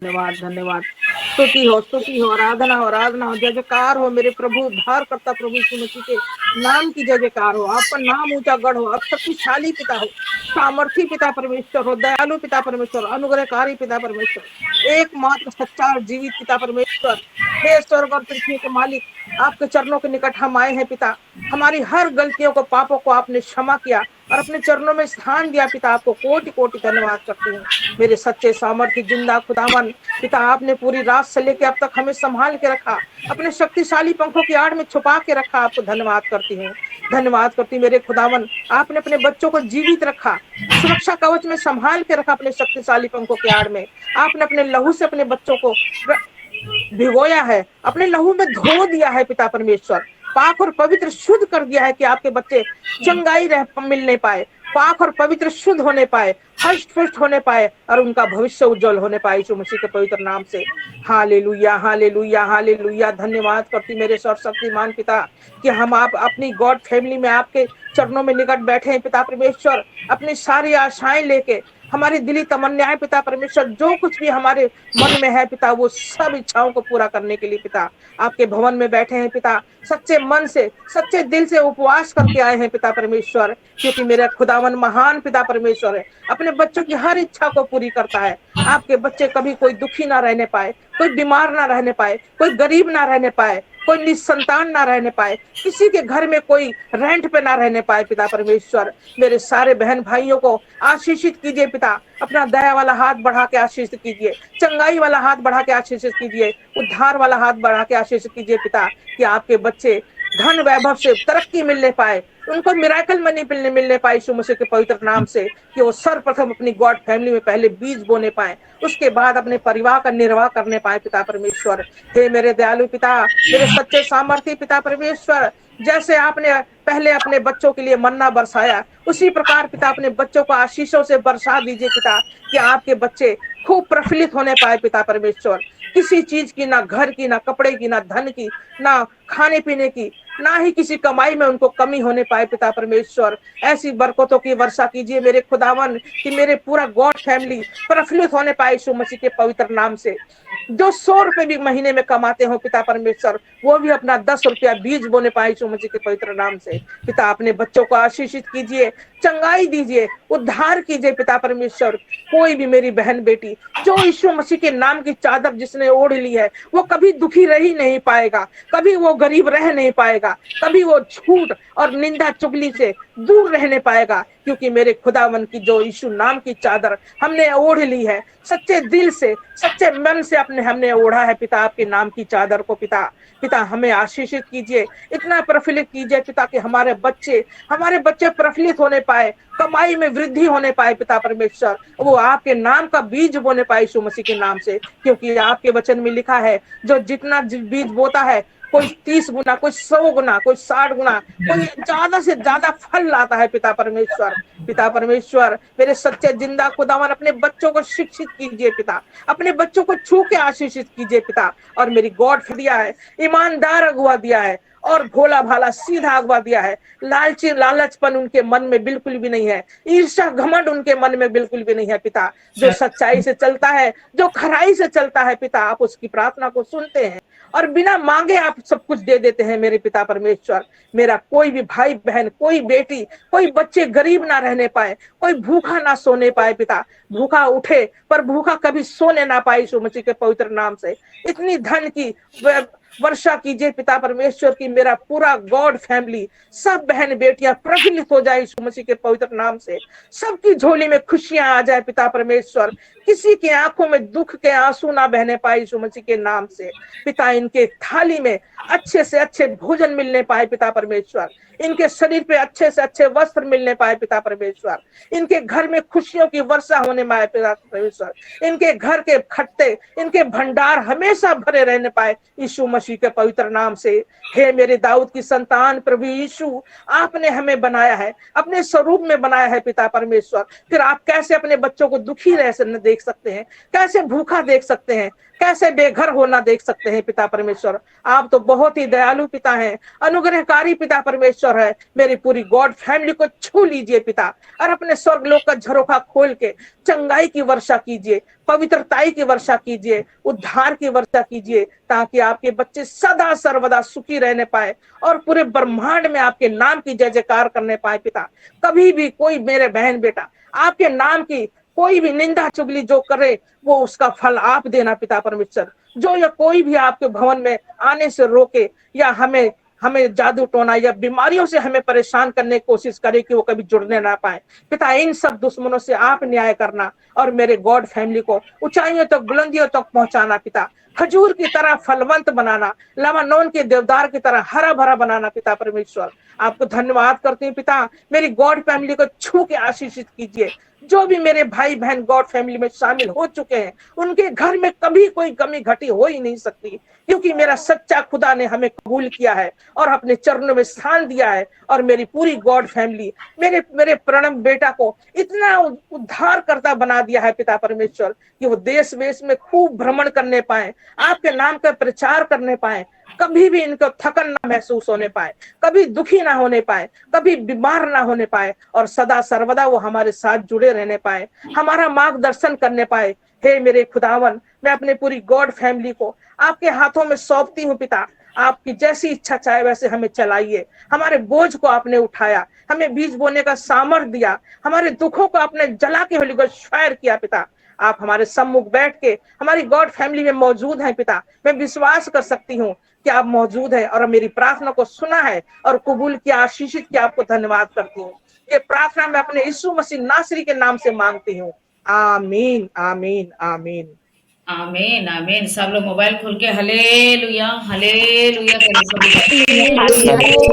धन्यवाद धन्यवाद। स्तुति हो, आराधना हो, आराधना हो, जय जयकार हो मेरे प्रभु उद्धार करता प्रभु यीशु मसीह के नाम की जय जयकार हो। आपका नाम ऊंचा गढ़ हो, आप शक्तिशाली पिता हो, सामर्थी पिता परमेश्वर हो, दयालु पिता परमेश्वर, अनुग्रहकारी पिता परमेश्वर, एकमात्र सच्चा और जीवित पिता परमेश्वर। हे स्वर्ग और पृथ्वी के मालिक, आपके चरणों के निकट हम आए हैं पिता। हमारी हर गलतियों को, पापों को आपने क्षमा किया और अपने चरणों में स्थान दिया पिता। आपको कोटि कोटि धन्यवाद करती हूँ मेरे सच्चे सामर्थ्य जिंदा खुदावन पिता। आपने पूरी रात से लेकर अब तक हमें संभाल के रखा, अपने शक्तिशाली पंखों की आड़ में छुपा के रखा। आपको धन्यवाद करती हूँ, धन्यवाद करती मेरे खुदावन। आपने अपने बच्चों को जीवित रखा, सुरक्षा कवच में संभाल के रखा अपने शक्तिशाली पंखों की आड़ में। आपने अपने लहू से अपने बच्चों को भिगोया है, अपने लहू में धो दिया है पिता परमेश्वर। पाक और पवित्र शुद्ध कर दिया है कि आपके बच्चे चंगाई मिल नहीं पाए, पाक और पवित्र शुद्ध होने पाए, हष्ट पुष्ट होने पाए और उनका भविष्य उज्जवल होने पाए यीशु मसीह के पवित्र नाम से। Hallelujah hallelujah hallelujah. धन्यवाद करती मेरे सर्वशक्तिमान पिता कि हम आप अपनी गॉड फैमिली में आपके चरणों में निकट बैठे हैं पिता परमेश्वर। अपनी सारी आशाएं लेके, हमारी दिली तमन्नाएं पिता परमेश्वर, जो कुछ भी हमारे मन में है पिता, वो सब इच्छाओं को पूरा करने के लिए पिता आपके भवन में बैठे हैं पिता। सच्चे मन से, सच्चे दिल से उपवास करके आए हैं पिता परमेश्वर, क्योंकि मेरा खुदावन महान पिता परमेश्वर है, अपने बच्चों की हर इच्छा को पूरी करता है। आपके बच्चे कभी कोई दुखी ना रहने पाए, कोई बीमार ना रहने पाए, कोई गरीब ना रहने पाए, कोई निसंतान ना रहने पाए, किसी के घर में कोई रेंट पे ना रहने पाए पिता परमेश्वर। मेरे सारे बहन भाइयों को आशीषित कीजिए पिता, अपना दया वाला हाथ बढ़ा के आशीषित कीजिए, चंगाई वाला हाथ बढ़ा के आशीषित कीजिए, उद्धार वाला हाथ बढ़ा के आशीषित कीजिए पिता, कि आपके बच्चे धन वैभव से तरक्की मिलने पाए, उनको मिराकल मनी मिलने पाए यीशु मसीह के पवित्र नाम से, कि वो सर्वप्रथम अपनी गॉड फैमिली में पहले बीज बोने पाए, उसके बाद अपने परिवार का निर्वाह करने पाए पिता परमेश्वर। हे मेरे दयालु पिता, मेरे सच्चे सामर्थी पिता परमेश्वर, जैसे आपने पहले अपने बच्चों के लिए मन्ना बरसाया, उसी प्रकार पिता अपने बच्चों को आशीषों से बरसा दीजिए पिता, कि आपके बच्चे खूब प्रफुल्लित होने पाए पिता परमेश्वर। किसी चीज की, ना घर की, ना कपड़े की, ना धन की, ना खाने पीने की, ना ही किसी कमाई में उनको कमी होने पाए पिता परमेश्वर। ऐसी बरकतों की वर्षा कीजिए मेरे खुदावन, कि मेरे पूरा गॉड फैमिली प्रफुल्लित होने पाए यीशु मसीह के पवित्र नाम से। जो 100 रुपए भी महीने में कमाते हो पिता परमेश्वर, वो भी अपना 10 रुपया बीज बोने पाए यीशु मसीह के पवित्र नाम से। पिता अपने बच्चों को आशीषित कीजिए, चंगाई दीजिए, उद्धार कीजिए पिता परमेश्वर। कोई भी मेरी बहन बेटी जो यीशु मसीह के नाम की चादर जिसने ओढ़ ली है, वो कभी दुखी रह ही नहीं पाएगा, कभी वो गरीब रह नहीं पाएगा, कभी वो झूठ और निंदा चुगली से दूर रहने पाएगा, क्योंकि मेरे खुदावन की जो यीशु नाम की चादर हमने ओढ़ ली है, सच्चे दिल से, सच्चे मन से अपने हमने ओढ़ा है पिता आपके नाम की चादर को। पिता हमें आशीषित कीजिए, इतना प्रफुल्लित कीजिए पिता कि हमारे बच्चे प्रफुल्लित होने पाए, कमाई में वृद्धि होने पाए पिता परमेश्वर, वो आपके नाम का बीज बोने पाए यीशु मसीह के नाम से। क्योंकि आपके वचन में लिखा है, जो जितना बीज बोता है, कोई 30 गुना, कोई 100 गुना, कोई 60 गुना, कोई ज्यादा से ज्यादा फल लाता है पिता परमेश्वर। पिता परमेश्वर, मेरे सच्चे जिंदा खुदावन, अपने बच्चों को शिक्षित कीजिए पिता, अपने बच्चों को छू के आशीषित कीजिए पिता। और मेरी गॉड दिया है, ईमानदार अगुआ दिया है, और भोला भाला सीधा अगवा दिया है। लालचपन उनके मन में बिल्कुल भी नहीं है, ईर्ष्या घमंड उनके मन में बिल्कुल भी नहीं है पिता। जो सच्चाई से चलता है, जो खराई से चलता है पिता, आप उसकी प्रार्थना को सुनते हैं और बिना मांगे आप सब कुछ दे देते हैं मेरे पिता परमेश्वर। मेरा कोई भी भाई बहन, कोई बेटी, कोई बच्चे गरीब ना रहने पाए, कोई भूखा ना सोने पाए पिता, भूखा उठे पर भूखा कभी सोने ना पाए यीशु मसीह के पवित्र नाम से। इतनी धन की वर्षा कीजिए पिता परमेश्वर की मेरा पूरा गॉड फैमिली, सब बहन बेटियां प्रफुल्लित हो जाए यीशु मसीह के पवित्र नाम से, सबकी झोली में खुशियां आ जाए पिता परमेश्वर, किसी की आंखों में दुख के आंसू ना बहने पाए यीशु मसीह के नाम से। पिता इनके थाली में अच्छे से अच्छे भोजन मिलने पाए पिता परमेश्वर, इनके शरीर पे अच्छे से अच्छे वस्त्र मिलने पाए पिता परमेश्वर, इनके घर में खुशियों की वर्षा होने पाए पिता परमेश्वर, इनके घर के खट्टे, इनके भंडार हमेशा भरे रहने पाए यीशु मसीह के पवित्र नाम से। हे मेरे दाऊद की संतान प्रभु यीशु, आपने हमें बनाया है, अपने स्वरूप में बनाया है पिता परमेश्वर, फिर आप कैसे अपने बच्चों को दुखी रह देख देख सकते हैं, कैसे भूखा देख सकते हैं, कैसे बेघर होना देख सकते हैं पिता परमेश्वर। आप तो बहुत ही दयालु पिता हैं, अनुग्रहकारी पिता परमेश्वर है। मेरी पूरी गॉड फैमिली को छू लीजिए पिता, और अपने स्वर्ग लोक का झरोखा खोल के चंगाई की वर्षा कीजिए, पवित्रताई की वर्षा कीजिए, उद्धार की वर्षा कीजिए, ताकि आपके बच्चे सदा सर्वदा सुखी रहने पाए और पूरे ब्रह्मांड में आपके नाम की जय जयकार करने पाए पिता। कभी भी कोई मेरे बहन बेटा आपके नाम की कोई भी निंदा चुगली जो करे, वो उसका फल आप देना पिता परमेश्वर। जो या कोई भी आपके भवन में आने से रोके, या हमें हमें जादू टोना या बीमारियों से हमें परेशान करने की कोशिश करे कि वो कभी जुड़ने ना पाए पिता, इन सब दुश्मनों से आप न्याय करना और मेरे गॉड फैमिली को ऊंचाइयों तक बुलंदियों तक पहुंचाना पिता। खजूर की तरह फलवंत बनाना, लबानोन के देवदार की तरह हरा भरा बनाना पिता परमेश्वर। आपको धन्यवाद करती हूँ पिता, मेरी गॉड फैमिली को छू के आशीषित कीजिए। जो भी मेरे भाई बहन गॉड फैमिली में शामिल हो चुके हैं, उनके घर में कभी कोई कमी घटी हो ही नहीं सकती, क्योंकि मेरा सच्चा खुदा ने हमें कबूल किया है और अपने चरणों में स्थान दिया है। और मेरी पूरी गॉड फैमिली मेरे मेरे प्रणम बेटा को इतना उद्धार करता बना दिया है पिता परमेश्वर, कि वो देश वेश में खूब भ्रमण करने पाए, आपके नाम का प्रचार करने पाए, कभी भी इनको थकन ना महसूस होने पाए, कभी दुखी ना होने पाए, कभी बीमार ना होने पाए, और सदा सर्वदा वो हमारे साथ जुड़े रहने पाए, हमारा मार्गदर्शन करने पाए। हे मेरे खुदावन, मैं अपने पूरी गॉड फैमिली को आपके हाथों में सौंपती हूँ पिता। आपकी जैसी इच्छा चाहे वैसे हमें चलाइए। हमारे बोझ को आपने उठाया, हमें बीज बोने का सामर्थ्य दिया, हमारे दुखों को आपने जला के होली गोस्ट फायर किया पिता। आप हमारे सम्मुख बैठ के हमारी गॉड फैमिली में मौजूद हैं पिता। मैं विश्वास कर सकती हूँ कि आप मौजूद हैं और मेरी प्रार्थना को सुना है और कबूल किया, आशीषित किया। आपको धन्यवाद करती हूँ। ये प्रार्थना मैं अपने यीशु मसीह नासरी के नाम से मांगती हूँ। आमीन आमीन आमीन। आमीन आमीन। सब लोग मोबाइल खोल के हलेलुया हलेलुया करें सभी। हालेलुया।